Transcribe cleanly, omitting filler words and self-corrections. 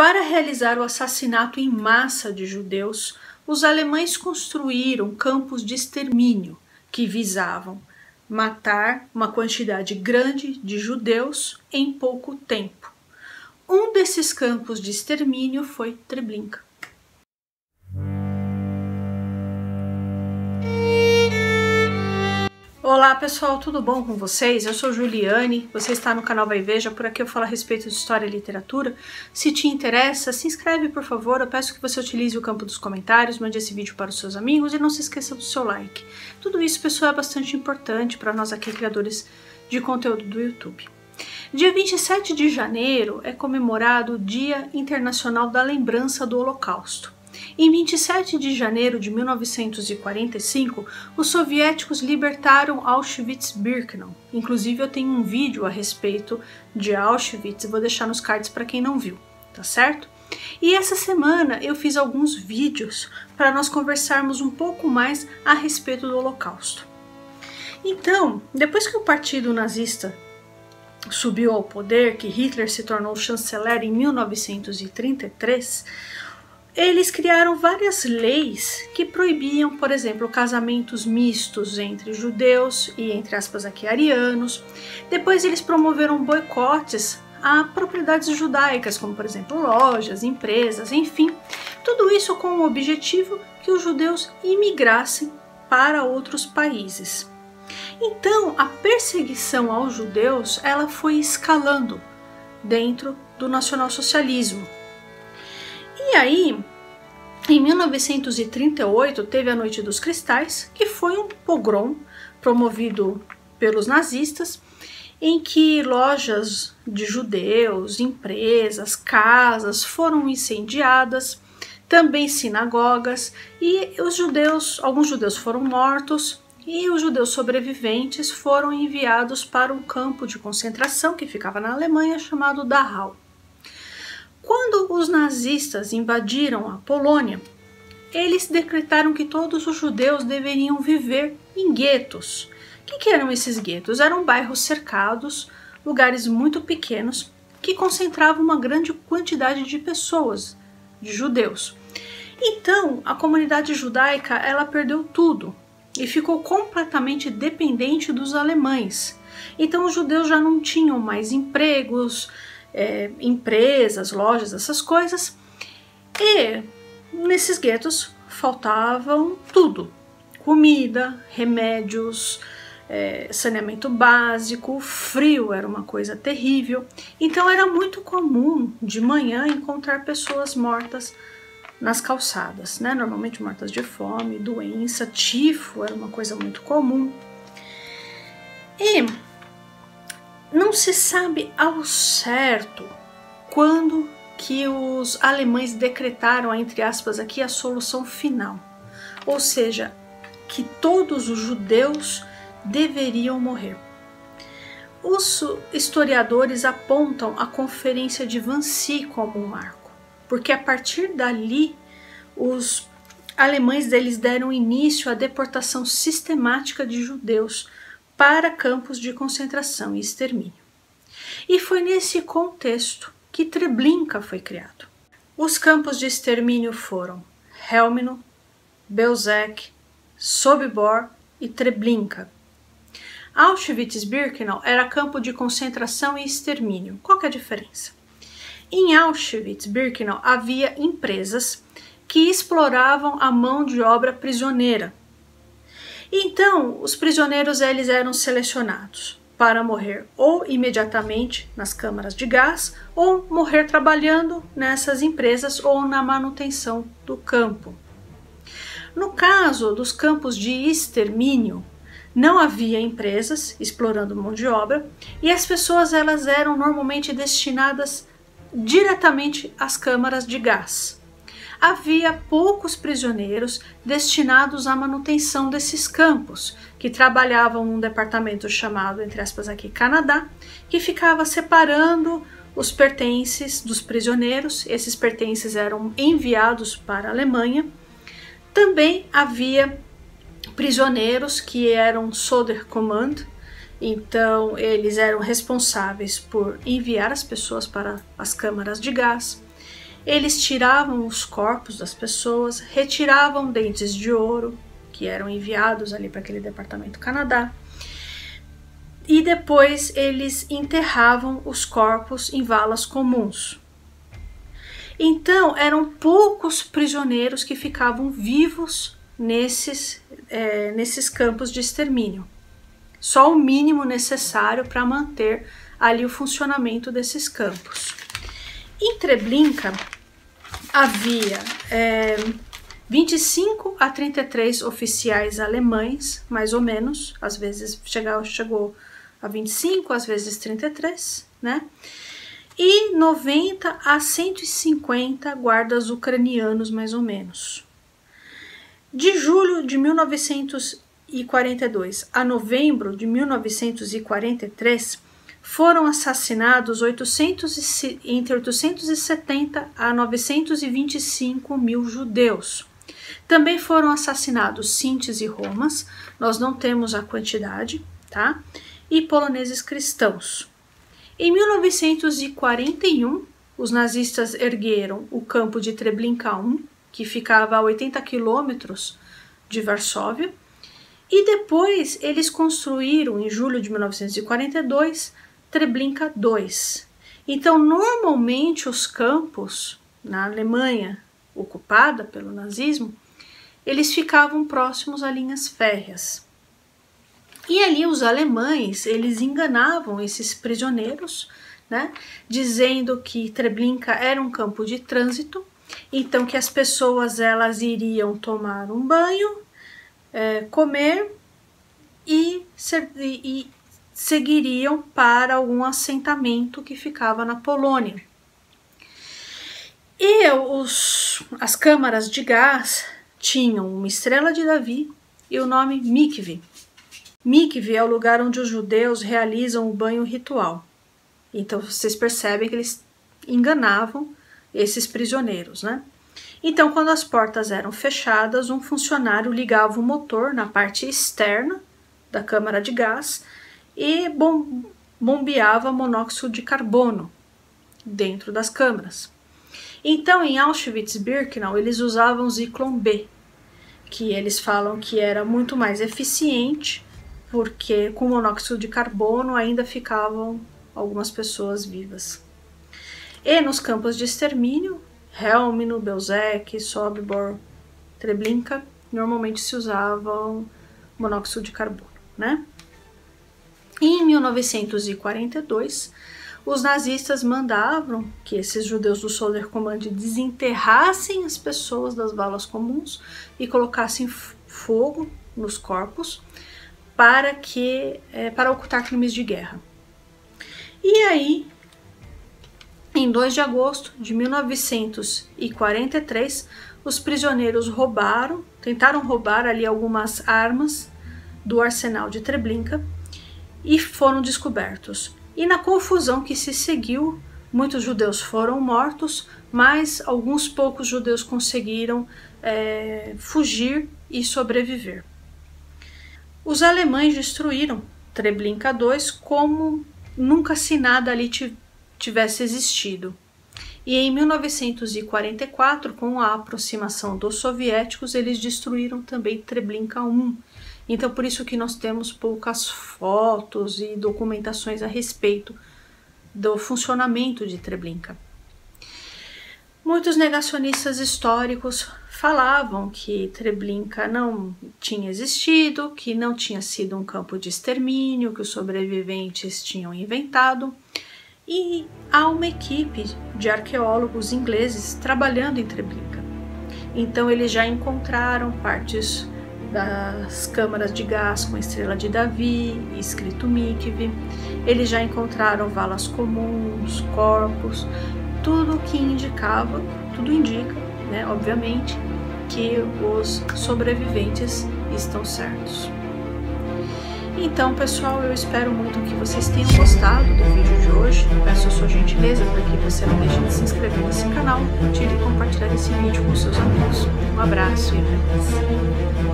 Para realizar o assassinato em massa de judeus, os alemães construíram campos de extermínio que visavam matar uma quantidade grande de judeus em pouco tempo. Um desses campos de extermínio foi Treblinka. Olá pessoal, tudo bom com vocês? Eu sou Juliane, você está no canal Vai Veja, por aqui eu falo a respeito de história e literatura. Se te interessa, se inscreve por favor, eu peço que você utilize o campo dos comentários, mande esse vídeo para os seus amigos e não se esqueça do seu like. Tudo isso, pessoal, é bastante importante para nós aqui, criadores de conteúdo do YouTube. Dia 27 de janeiro é comemorado o Dia Internacional da Lembrança do Holocausto. Em 27 de janeiro de 1945, os soviéticos libertaram Auschwitz-Birkenau. Inclusive eu tenho um vídeo a respeito de Auschwitz, vou deixar nos cards para quem não viu, tá certo? E essa semana eu fiz alguns vídeos para nós conversarmos um pouco mais a respeito do Holocausto. Então, depois que o Partido Nazista subiu ao poder, que Hitler se tornou chanceler em 1933, eles criaram várias leis que proibiam, por exemplo, casamentos mistos entre judeus e, entre aspas aqui, arianos. Depois eles promoveram boicotes a propriedades judaicas, como por exemplo lojas, empresas, enfim. Tudo isso com o objetivo que os judeus imigrassem para outros países. Então, a perseguição aos judeus ela foi escalando dentro do nacionalsocialismo. E aí, em 1938, teve a Noite dos Cristais, que foi um pogrom promovido pelos nazistas, em que lojas de judeus, empresas, casas foram incendiadas, também sinagogas, e alguns judeus foram mortos, e os judeus sobreviventes foram enviados para um campo de concentração que ficava na Alemanha, chamado Dachau. Quando os nazistas invadiram a Polônia, eles decretaram que todos os judeus deveriam viver em guetos. O que eram esses guetos? Eram bairros cercados, lugares muito pequenos, que concentravam uma grande quantidade de pessoas, de judeus. Então, a comunidade judaica ela perdeu tudo e ficou completamente dependente dos alemães. Então, os judeus já não tinham mais empregos, empresas, lojas, essas coisas, e nesses guetos faltavam tudo: comida, remédios, saneamento básico, frio era uma coisa terrível. Então era muito comum de manhã encontrar pessoas mortas nas calçadas, né? Normalmente mortas de fome, doença, tifo era uma coisa muito comum. E não se sabe ao certo quando que os alemães decretaram, entre aspas aqui, a solução final. Ou seja, que todos os judeus deveriam morrer. Os historiadores apontam a Conferência de Wannsee como um marco, porque a partir dali os alemães deram início à deportação sistemática de judeus para campos de concentração e extermínio. E foi nesse contexto que Treblinka foi criado. Os campos de extermínio foram Helmino, Belzec, Sobibor e Treblinka. Auschwitz-Birkenau era campo de concentração e extermínio. Qual que é a diferença? Em Auschwitz-Birkenau havia empresas que exploravam a mão de obra prisioneira. Então, os prisioneiros eles eram selecionados para morrer ou imediatamente nas câmaras de gás ou morrer trabalhando nessas empresas ou na manutenção do campo. No caso dos campos de extermínio, não havia empresas explorando mão de obra e as pessoas elas eram normalmente destinadas diretamente às câmaras de gás. Havia poucos prisioneiros destinados à manutenção desses campos, que trabalhavam num departamento chamado, entre aspas aqui, Canadá, que ficava separando os pertences dos prisioneiros. Esses pertences eram enviados para a Alemanha. Também havia prisioneiros que eram Sonderkommando, então eles eram responsáveis por enviar as pessoas para as câmaras de gás. Eles tiravam os corpos das pessoas, retiravam dentes de ouro, que eram enviados ali para aquele departamento Canadá, e depois eles enterravam os corpos em valas comuns. Então, eram poucos prisioneiros que ficavam vivos nesses campos de extermínio. Só o mínimo necessário para manter ali o funcionamento desses campos. Em Treblinka havia 25 a 33 oficiais alemães, mais ou menos, às vezes chegou a 25, às vezes 33, né? E 90 a 150 guardas ucranianos, mais ou menos. De julho de 1942 a novembro de 1943, foram assassinados entre 870 a 925 mil judeus. Também foram assassinados sintis e romas, nós não temos a quantidade, tá? E poloneses cristãos. Em 1941, os nazistas ergueram o campo de Treblinka I, que ficava a 80 quilômetros de Varsóvia, e depois eles construíram, em julho de 1942, Treblinka II. Então, normalmente os campos na Alemanha ocupada pelo nazismo, eles ficavam próximos a linhas férreas. E ali os alemães, eles enganavam esses prisioneiros, né, dizendo que Treblinka era um campo de trânsito, então que as pessoas elas iriam tomar um banho, comer e seguiriam para algum assentamento que ficava na Polônia. E as câmaras de gás tinham uma estrela de Davi e o nome Mikve. Mikve é o lugar onde os judeus realizam o banho ritual. Então vocês percebem que eles enganavam esses prisioneiros, né? Então, quando as portas eram fechadas, um funcionário ligava o motor na parte externa da câmara de gás e bombeava monóxido de carbono dentro das câmaras. Então, em Auschwitz-Birkenau, eles usavam Zyklon B, que eles falam que era muito mais eficiente, porque com monóxido de carbono ainda ficavam algumas pessoas vivas. E nos campos de extermínio, Helmino, Belzec, Sobibor, Treblinka, normalmente se usavam monóxido de carbono, né? Em 1942, os nazistas mandavam que esses judeus do Sonderkommando desenterrassem as pessoas das valas comuns e colocassem fogo nos corpos para ocultar crimes de guerra. E aí, em 2 de agosto de 1943, os prisioneiros tentaram roubar ali algumas armas do arsenal de Treblinka e foram descobertos. E na confusão que se seguiu, muitos judeus foram mortos, mas alguns poucos judeus conseguiram fugir e sobreviver. Os alemães destruíram Treblinka II como nunca se nada ali tivesse existido. E em 1944, com a aproximação dos soviéticos, eles destruíram também Treblinka I. Então, por isso que nós temos poucas fotos e documentações a respeito do funcionamento de Treblinka. Muitos negacionistas históricos falavam que Treblinka não tinha existido, que não tinha sido um campo de extermínio, que os sobreviventes tinham inventado. E há uma equipe de arqueólogos ingleses trabalhando em Treblinka. Então eles já encontraram partes das câmaras de gás com a estrela de Davi, escrito Mikve. Eles já encontraram valas comuns, corpos, tudo indica, né, obviamente, que os sobreviventes estão certos. Então, pessoal, eu espero muito que vocês tenham gostado do vídeo de hoje. Peço a sua gentileza para que você não deixe de se inscrever nesse canal, curtir e compartilhar esse vídeo com seus amigos. Um abraço e até mais.